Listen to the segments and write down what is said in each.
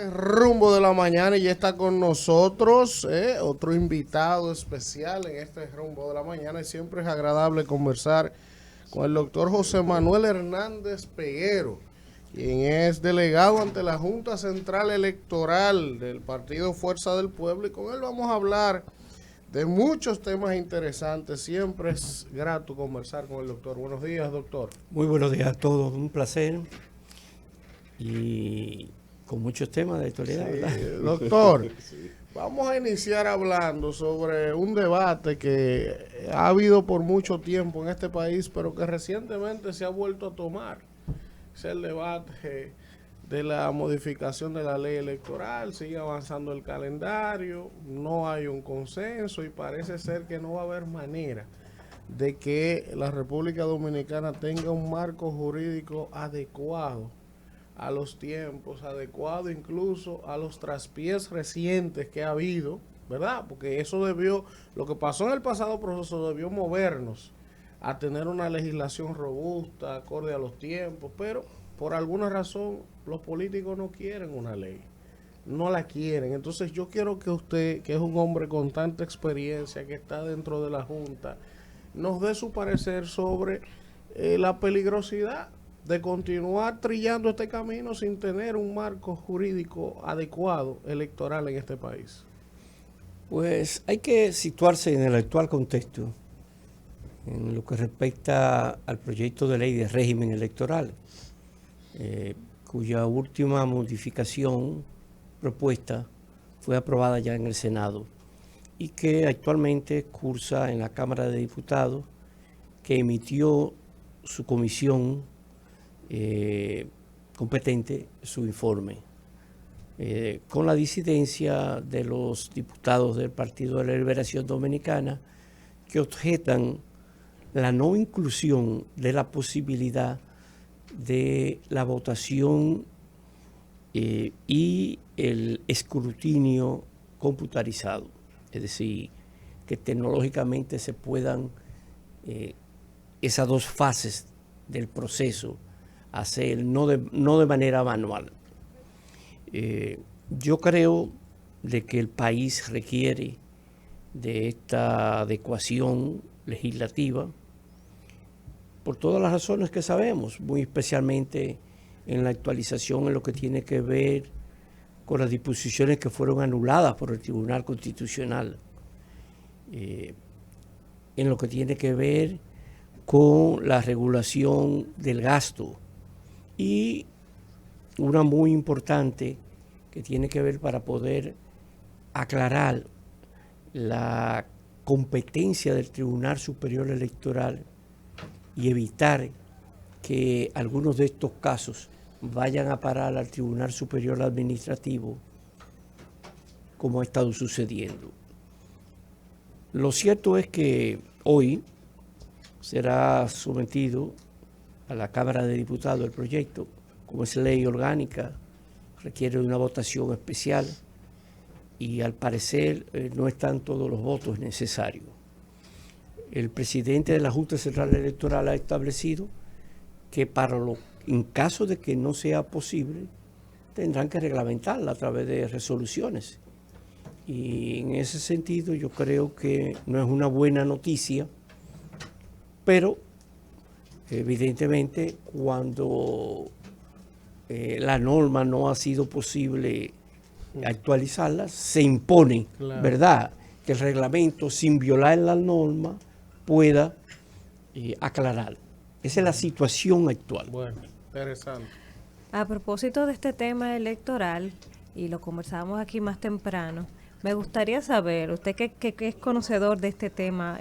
este rumbo de la mañana y ya está con nosotros otro invitado especial en este rumbo de la mañana y siempre es agradable conversar con el doctor José Manuel Hernández Peguero, quien es delegado ante la Junta Central Electoral del Partido Fuerza del Pueblo, y con él vamos a hablar de muchos temas interesantes. Siempre es grato conversar con el doctor. Buenos días, doctor. Muy buenos días a todos, un placer y con muchos temas de actualidad, Sí, ¿verdad? doctor, vamos a iniciar hablando sobre un debate que ha habido por mucho tiempo en este país, pero que recientemente se ha vuelto a tomar. Es el debate de la modificación de la ley electoral. Sigue avanzando el calendario, no hay un consenso y parece ser que no va a haber manera de que la República Dominicana tenga un marco jurídico adecuado a los tiempos, adecuado incluso a los traspiés recientes que ha habido, ¿verdad? Porque eso debió, lo que pasó en el pasado proceso debió movernos a tener una legislación robusta, acorde a los tiempos, pero por alguna razón los políticos no quieren una ley, no la quieren. Entonces yo quiero que usted, que es un hombre con tanta experiencia, que está dentro de la Junta, nos dé su parecer sobre la peligrosidad de continuar trillando este camino sin tener un marco jurídico adecuado electoral en este país. Pues hay que situarse en el actual contexto, en lo que respecta al proyecto de ley de régimen electoral, cuya última modificación propuesta fue aprobada ya en el Senado y que actualmente cursa en la Cámara de Diputados, que emitió su comisión competente su informe, con la disidencia de los diputados del Partido de la Liberación Dominicana, que objetan la no inclusión de la posibilidad de la votación y el escrutinio computarizado, es decir, que tecnológicamente se puedan esas dos fases del proceso hacer no de manera manual. Yo creo de que el país requiere de esta adecuación legislativa por todas las razones que sabemos, muy especialmente en la actualización en lo que tiene que ver con las disposiciones que fueron anuladas por el Tribunal Constitucional, en lo que tiene que ver con la regulación del gasto, y una muy importante que tiene que ver para poder aclarar la competencia del Tribunal Superior Electoral y evitar que algunos de estos casos vayan a parar al Tribunal Superior Administrativo, como ha estado sucediendo. Lo cierto es que hoy será sometido a la Cámara de Diputados el proyecto. Como es ley orgánica, requiere de una votación especial y al parecer no están todos los votos necesarios. El presidente de la Junta Central Electoral ha establecido que en caso de que no sea posible, tendrán que reglamentarla a través de resoluciones. Y en ese sentido yo creo que no es una buena noticia, pero evidentemente cuando la norma no ha sido posible actualizarla, se impone, claro, ¿verdad?, que el reglamento, sin violar la norma, pueda aclarar. Esa es la situación actual. Bueno, interesante. A propósito de este tema electoral, y lo conversábamos aquí más temprano, me gustaría saber, usted que es conocedor de este tema,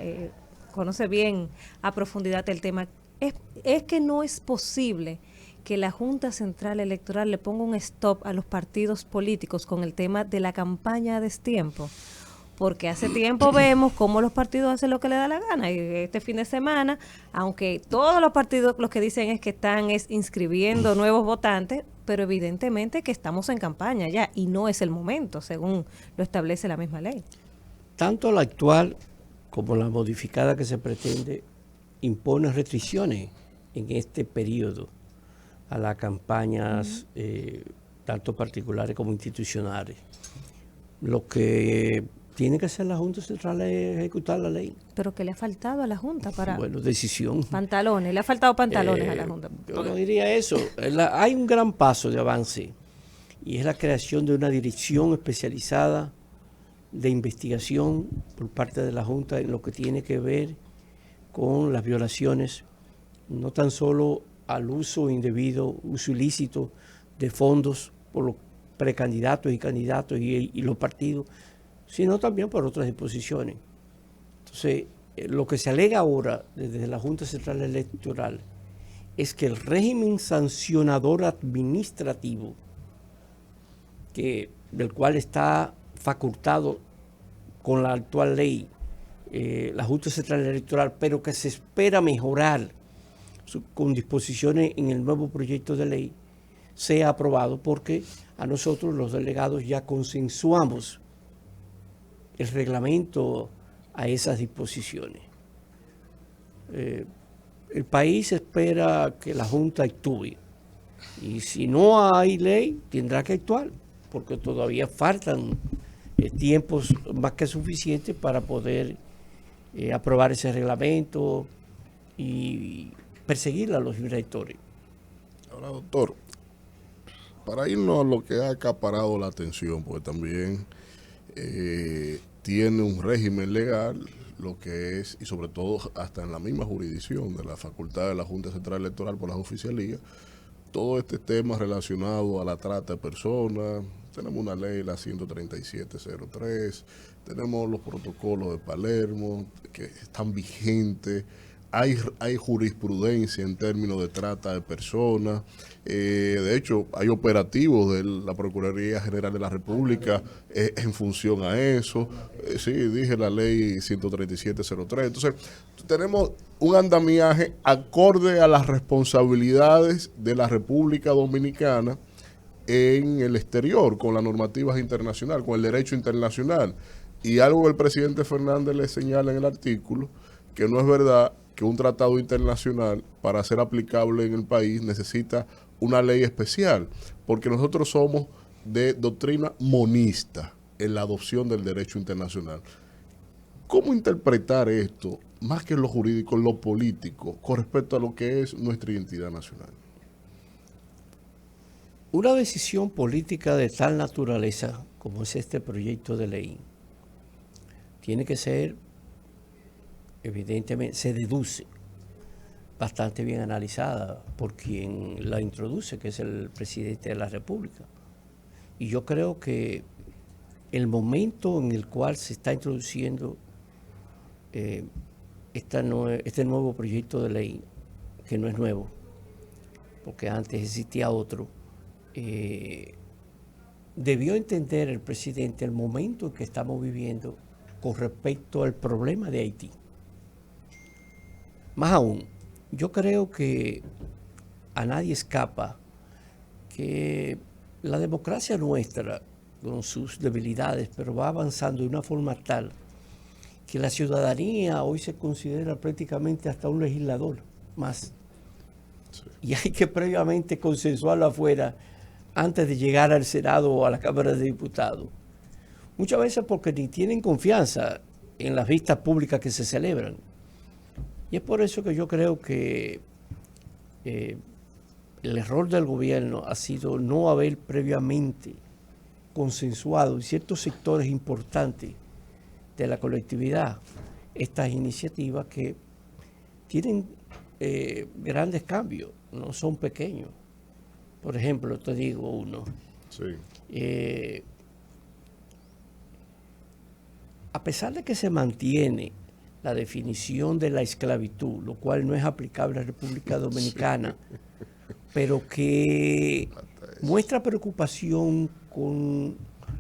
conoce bien a profundidad el tema, es que no es posible que la Junta Central Electoral le ponga un stop a los partidos políticos con el tema de la campaña a destiempo, porque hace tiempo vemos cómo los partidos hacen lo que les da la gana, y este fin de semana, aunque todos los partidos lo que dicen es que están inscribiendo nuevos votantes, pero evidentemente que estamos en campaña ya, y no es el momento, según lo establece la misma ley. Tanto la actual como la modificada que se pretende impone restricciones en este periodo a las campañas tanto particulares como institucionales. Lo que tiene que hacer la Junta Central es ejecutar la ley. Pero ¿qué le ha faltado a la Junta para Bueno, decisión. pantalones? Le ha faltado pantalones a la Junta. Yo no diría eso. Hay un gran paso de avance y es la creación de una dirección especializada de investigación por parte de la Junta en lo que tiene que ver con las violaciones, no tan solo al uso indebido, uso ilícito de fondos por los precandidatos y candidatos y los partidos, sino también por otras disposiciones. Entonces, lo que se alega ahora desde la Junta Central Electoral es que el régimen sancionador administrativo, del cual está facultado con la actual ley, la Junta Central Electoral, pero que se espera mejorar con disposiciones en el nuevo proyecto de ley, sea aprobado, porque a nosotros los delegados ya consensuamos el reglamento a esas disposiciones. El país espera que la Junta actúe y si no hay ley tendrá que actuar, porque todavía faltan tiempos más que suficientes para poder aprobar ese reglamento y perseguir a los infractores. Ahora, doctor, para irnos a lo que ha acaparado la atención, porque también tiene un régimen legal, lo que es, y sobre todo hasta en la misma jurisdicción de la facultad de la Junta Central Electoral por las oficialías, todo este tema relacionado a la trata de personas. Tenemos una ley, la 13703, tenemos los protocolos de Palermo que están vigentes, hay jurisprudencia en términos de trata de personas, de hecho hay operativos de la Procuraduría General de la República en función a eso, sí, dije la ley 13703, entonces tenemos un andamiaje acorde a las responsabilidades de la República Dominicana en el exterior, con las normativas internacionales, con el derecho internacional. Y algo que el presidente Fernández le señala en el artículo, que no es verdad que un tratado internacional, para ser aplicable en el país, necesita una ley especial, porque nosotros somos de doctrina monista en la adopción del derecho internacional. ¿Cómo interpretar esto, más que en lo jurídico, en lo político, con respecto a lo que es nuestra identidad nacional? Una decisión política de tal naturaleza como es este proyecto de ley tiene que ser, evidentemente, se deduce, bastante bien analizada por quien la introduce, que es el presidente de la República. Y yo creo que el momento en el cual se está introduciendo este nuevo proyecto de ley, que no es nuevo, porque antes existía otro, debió entender el presidente el momento en que estamos viviendo con respecto al problema de Haití. Más aún, yo creo que a nadie escapa que la democracia nuestra, con sus debilidades, pero va avanzando de una forma tal que la ciudadanía hoy se considera prácticamente hasta un legislador más. Sí. Y hay que previamente consensuarlo afuera antes de llegar al Senado o a la Cámara de Diputados. Muchas veces porque ni tienen confianza en las vistas públicas que se celebran. Y es por eso que yo creo que el error del gobierno ha sido no haber previamente consensuado en ciertos sectores importantes de la colectividad estas iniciativas que tienen grandes cambios, no son pequeños. Por ejemplo, te digo uno. Sí. A pesar de que se mantiene la definición de la esclavitud, lo cual no es aplicable a la República Dominicana, sí, pero que muestra preocupación con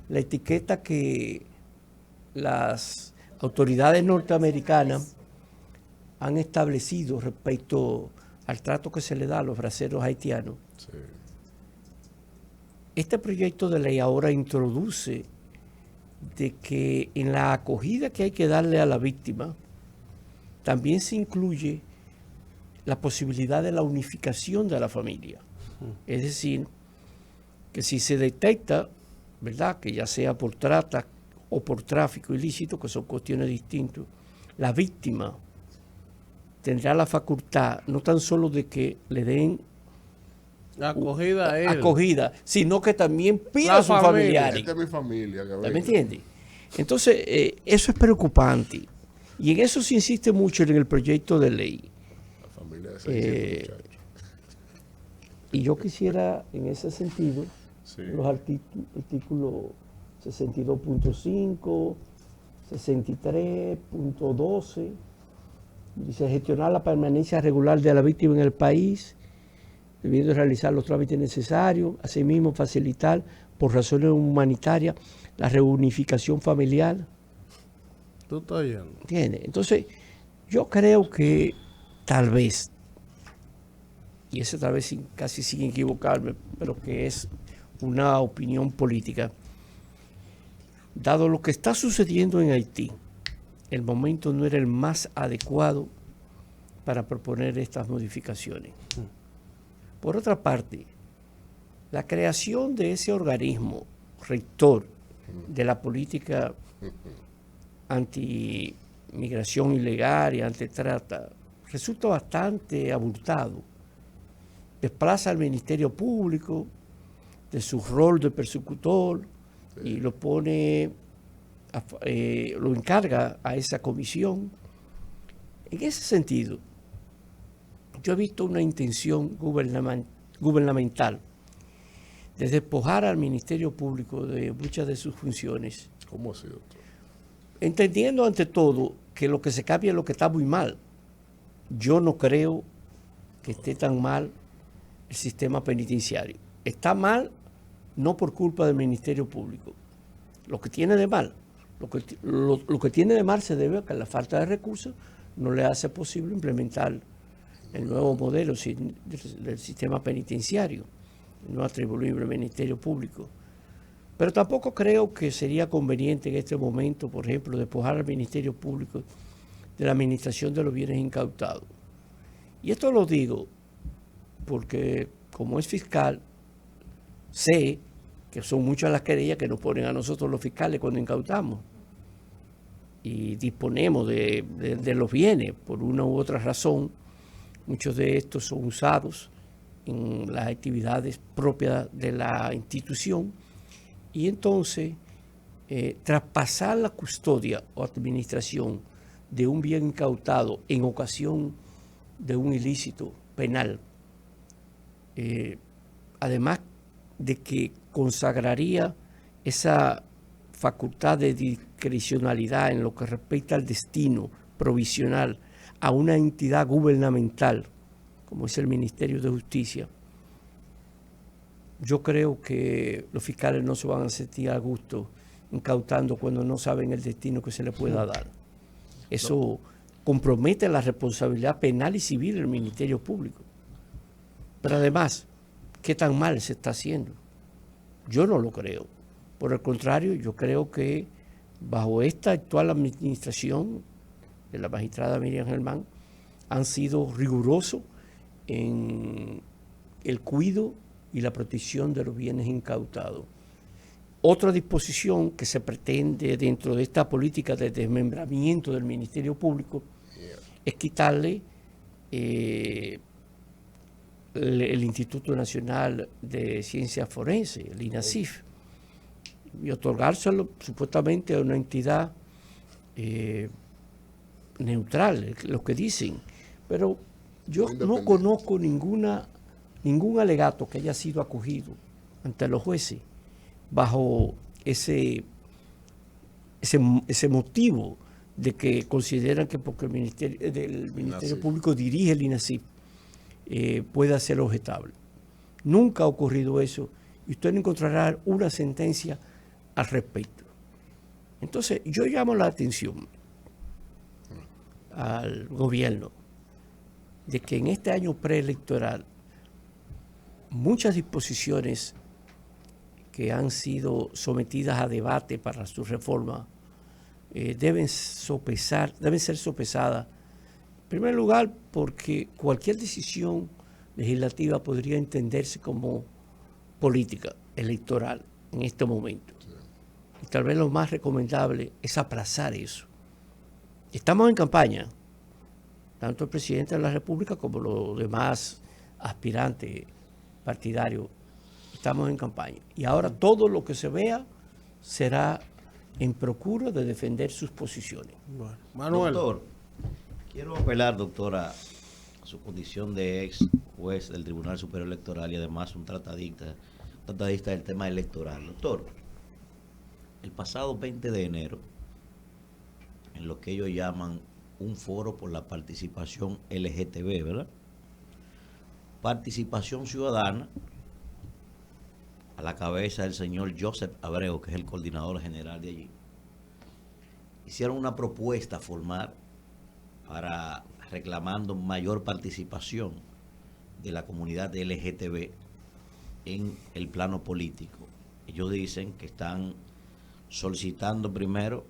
la etiqueta que las autoridades norteamericanas han establecido respecto al trato que se le da a los braceros haitianos. Sí. Este proyecto de ley ahora introduce de que en la acogida que hay que darle a la víctima también se incluye la posibilidad de la unificación de la familia. Es decir, que si se detecta, ¿verdad?, que ya sea por trata o por tráfico ilícito, que son cuestiones distintas, la víctima tendrá la facultad no tan solo de que le den Acogida a él. acogida, sino que también pida La a sus familia. familiares. Esta es mi familia. Que ¿Me venga. entiendes? Entonces, eso es preocupante. Y en eso se insiste mucho en el proyecto de ley. La familia de 600 muchachos. Y yo quisiera, en ese sentido, Sí. los artículos 62.5, 63.12, dice gestionar la permanencia regular de la víctima en el país, debiendo realizar los trámites necesarios, asimismo facilitar por razones humanitarias la reunificación familiar. Tú estás oyendo. ¿Entiendes? Entonces, yo creo que tal vez, y eso tal vez casi sin equivocarme, pero que es una opinión política, dado lo que está sucediendo en Haití, el momento no era el más adecuado para proponer estas modificaciones. Por otra parte, la creación de ese organismo rector de la política anti-migración ilegal y antitrata resulta bastante abultado. Desplaza al Ministerio Público de su rol de persecutor y lo pone, lo encarga a esa comisión. En ese sentido, yo he visto una intención gubernamental de despojar al Ministerio Público de muchas de sus funciones, ¿Cómo así, doctor? entendiendo ante todo que lo que se cambia es lo que está muy mal. Yo no creo que esté tan mal el sistema penitenciario. Está mal no por culpa del Ministerio Público. Lo que tiene de mal, lo que tiene de mal se debe a que la falta de recursos no le hace posible implementar el nuevo modelo del sistema penitenciario, no atribuible al Ministerio Público. Pero tampoco creo que sería conveniente en este momento, por ejemplo, despojar al Ministerio Público de la administración de los bienes incautados. Y esto lo digo porque, como es fiscal, sé que son muchas las querellas que nos ponen a nosotros los fiscales cuando incautamos y disponemos de los bienes por una u otra razón. Muchos de estos son usados en las actividades propias de la institución y entonces traspasar la custodia o administración de un bien incautado en ocasión de un ilícito penal, además de que consagraría esa facultad de discrecionalidad en lo que respecta al destino provisional a una entidad gubernamental como es el Ministerio de Justicia, yo creo que los fiscales no se van a sentir a gusto incautando cuando no saben el destino que se le pueda dar. Eso compromete la responsabilidad penal y civil del Ministerio Público. Pero además, ¿qué tan mal se está haciendo? Yo no lo creo. Por el contrario, yo creo que bajo esta actual administración de la magistrada Miriam Germán han sido rigurosos en el cuidado y la protección de los bienes incautados. Otra disposición que se pretende dentro de esta política de desmembramiento del Ministerio Público es quitarle el Instituto Nacional de Ciencias Forenses, el INACIF, y otorgárselo supuestamente a una entidad neutral, lo que dicen. Pero yo no conozco ningún alegato que haya sido acogido ante los jueces bajo ese motivo de que consideran que porque el Ministerio Público dirige el INACIF puede ser objetable. Nunca ha ocurrido eso y usted no encontrará una sentencia al respecto. Entonces, yo llamo la atención al gobierno de que en este año preelectoral muchas disposiciones que han sido sometidas a debate para su reforma deben ser sopesadas. En primer lugar, porque cualquier decisión legislativa podría entenderse como política electoral en este momento. Y tal vez lo más recomendable es aplazar eso. Estamos en campaña, tanto el presidente de la República como los demás aspirantes partidarios. Estamos en campaña. Y ahora todo lo que se vea será en procura de defender sus posiciones. Bueno, Manuel. Doctor, quiero apelar, doctora, a su condición de ex juez del Tribunal Superior Electoral y además un tratadista del tema electoral. Doctor, el pasado 20 de enero, en lo que ellos llaman un foro por la participación LGTB, ¿verdad? Participación ciudadana, a la cabeza del señor Joseph Abreu, que es el coordinador general de allí, hicieron una propuesta formal para reclamando mayor participación de la comunidad LGTB en el plano político. Ellos dicen que están solicitando primero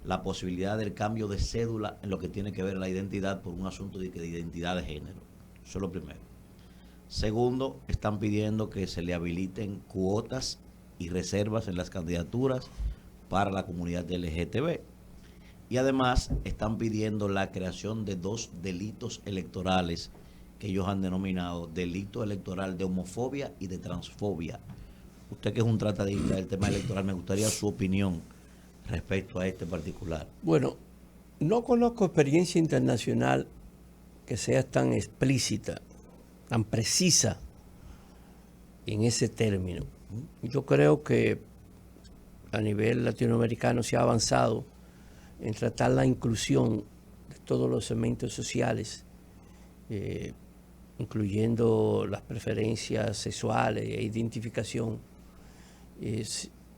la posibilidad del cambio de cédula en lo que tiene que ver la identidad por un asunto de identidad de género. Eso es lo primero. Segundo, están pidiendo que se le habiliten cuotas y reservas en las candidaturas para la comunidad LGTB. Y además están pidiendo la creación de 2 delitos electorales que ellos han denominado delito electoral de homofobia y de transfobia. Usted, que es un tratadista del tema electoral, me gustaría su opinión respecto a este particular. Bueno, no conozco experiencia internacional que sea tan explícita, tan precisa en ese término. Yo creo que a nivel latinoamericano se ha avanzado en tratar la inclusión de todos los segmentos sociales, incluyendo las preferencias sexuales e identificación,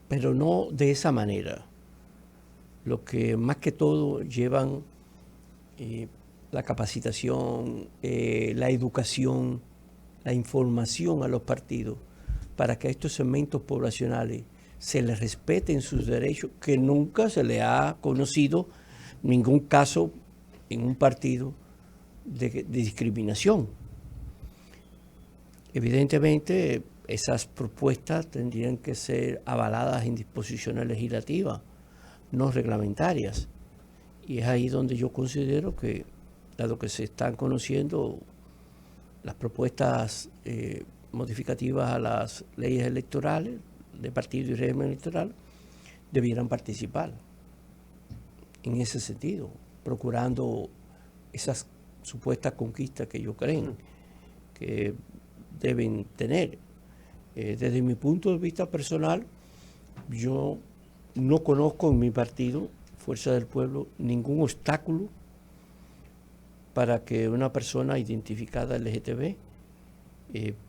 pero no de esa manera. Lo que más que todo llevan la capacitación, la educación, la información a los partidos para que a estos segmentos poblacionales se les respeten sus derechos, que nunca se le ha conocido ningún caso en un partido de discriminación. Evidentemente, esas propuestas tendrían que ser avaladas en disposiciones legislativas, no reglamentarias. Y es ahí donde yo considero que, dado que se están conociendo las propuestas modificativas a las leyes electorales, de partido y régimen electoral, debieran participar en ese sentido, procurando esas supuestas conquistas que ellos creen que deben tener. Desde mi punto de vista personal, yo no conozco en mi partido, Fuerza del Pueblo, ningún obstáculo para que una persona identificada LGTB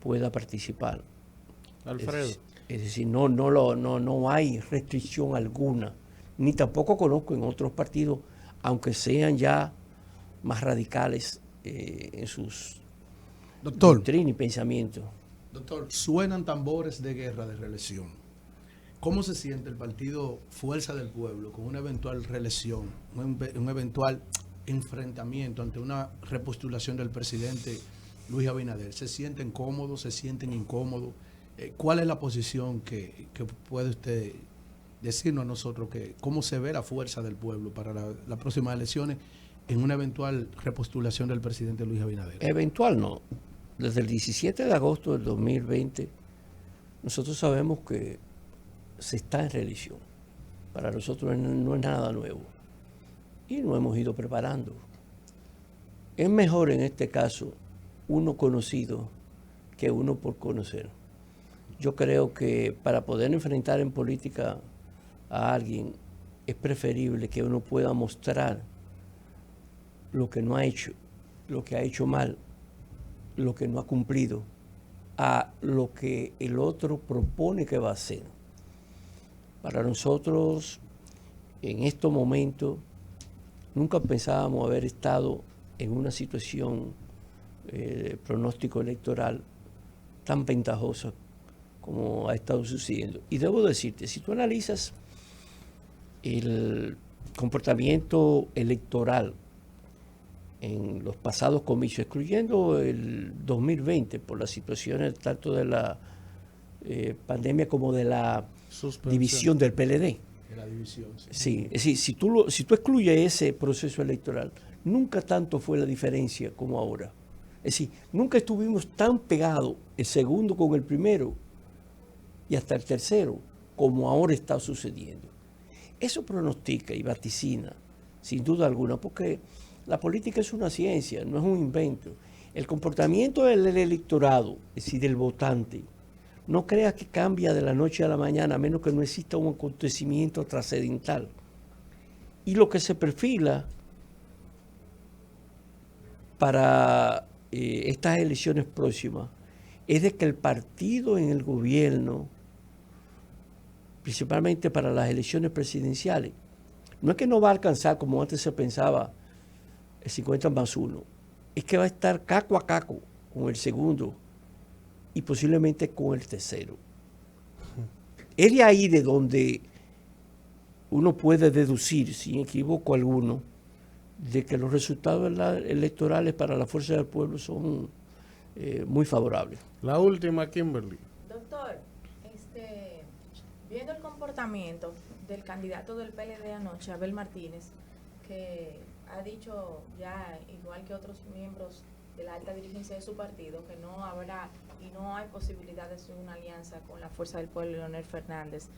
pueda participar. Alfredo. Es decir, no hay restricción alguna, ni tampoco conozco en otros partidos, aunque sean ya más radicales en sus doctrinas y pensamientos. Doctor, suenan tambores de guerra de reelección. ¿Cómo se siente el partido Fuerza del Pueblo con una eventual reelección, un eventual enfrentamiento ante una repostulación del presidente Luis Abinader? ¿Se sienten cómodos, se sienten incómodos? ¿Cuál es la posición que puede usted decirnos a nosotros, que cómo se ve la Fuerza del Pueblo para las próximas elecciones en una eventual repostulación del presidente Luis Abinader? Eventual no. Desde el 17 de agosto del 2020, nosotros sabemos que se está en reelección. Para nosotros no es nada nuevo. Y nos hemos ido preparando. Es mejor en este caso uno conocido que uno por conocer. Yo creo que para poder enfrentar en política a alguien es preferible que uno pueda mostrar lo que no ha hecho, lo que ha hecho mal, lo que no ha cumplido, a lo que el otro propone que va a hacer. Para nosotros, en estos momentos, nunca pensábamos haber estado en una situación de pronóstico electoral tan ventajosa como ha estado sucediendo. Y debo decirte, si tú analizas el comportamiento electoral en los pasados comicios, excluyendo el 2020 por las situaciones tanto de la pandemia como de la Suspensión. división del PLD. De la división. Sí. Sí, es decir, si tú excluyes ese proceso electoral, nunca tanto fue la diferencia como ahora. Es decir, nunca estuvimos tan pegados el segundo con el primero y hasta el tercero como ahora está sucediendo. Eso pronostica y vaticina, sin duda alguna, porque la política es una ciencia, no es un invento. El comportamiento del electorado, es decir, del votante, no creas que cambia de la noche a la mañana, a menos que no exista un acontecimiento trascendental. Y lo que se perfila para estas elecciones próximas es de que el partido en el gobierno, principalmente para las elecciones presidenciales, no es que no va a alcanzar, como antes se pensaba, el 50+1, es que va a estar caco a caco con el segundo y posiblemente con el tercero. Es de ahí de donde uno puede deducir, sin equivoco alguno, de que los resultados electorales para la Fuerza del Pueblo son muy favorables. La última, Kimberly. Doctor, viendo el comportamiento del candidato del PLD anoche, Abel Martínez, que ha dicho ya, igual que otros miembros de la alta dirigencia de su partido, que no habrá y no hay posibilidades de una alianza con la Fuerza del Pueblo y Leonel Fernández.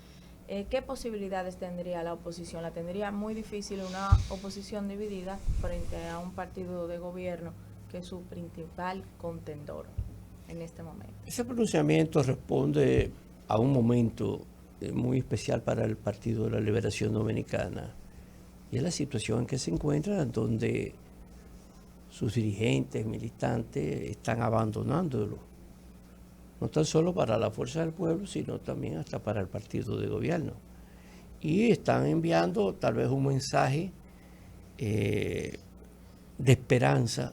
¿Qué posibilidades tendría la oposición? La tendría muy difícil una oposición dividida frente a un partido de gobierno que es su principal contendor en este momento. Ese pronunciamiento responde a un momento muy especial para el Partido de la Liberación Dominicana, y es la situación en que se encuentra, donde sus dirigentes, militantes, están abandonándolo, no tan solo para la Fuerza del Pueblo, sino también hasta para el partido de gobierno. Y están enviando tal vez un mensaje de esperanza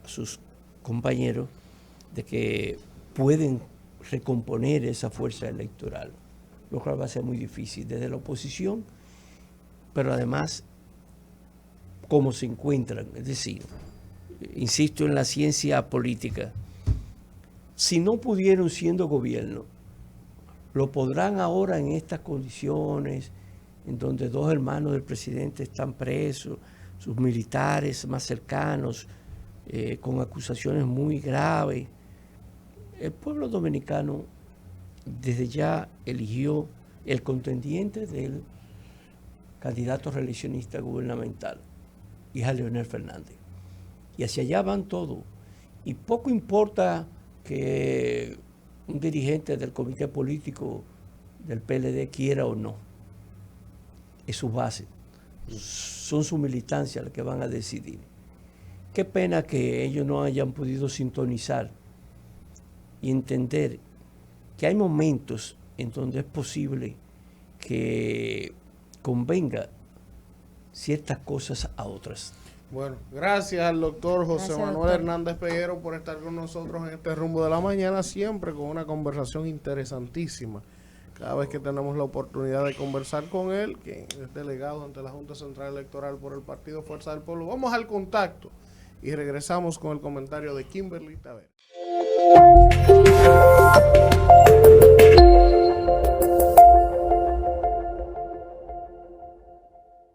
a sus compañeros de que pueden recomponer esa fuerza electoral, lo cual va a ser muy difícil desde la oposición, pero además cómo se encuentran, es decir, insisto en la ciencia política, si no pudieron siendo gobierno, lo podrán ahora en estas condiciones, en donde dos hermanos del presidente están presos, sus militares más cercanos, con acusaciones muy graves. El pueblo dominicano desde ya eligió el contendiente del candidato reeleccionista gubernamental, y es a Leonel Fernández. Y hacia allá van todos. Y poco importa que un dirigente del comité político del PLD quiera o no. Es su base. Son su militancia las que van a decidir. Qué pena que ellos no hayan podido sintonizar y entender que hay momentos en donde es posible que convenga ciertas cosas a otras. Bueno, gracias al doctor José Gracias, Manuel doctor Hernández Peguero por estar con nosotros en este rumbo de la mañana, siempre con una conversación interesantísima. Cada vez que tenemos la oportunidad de conversar con él, que es delegado ante la Junta Central Electoral por el Partido Fuerza del Pueblo. Vamos al contacto y regresamos con el comentario de Kimberly Tavera.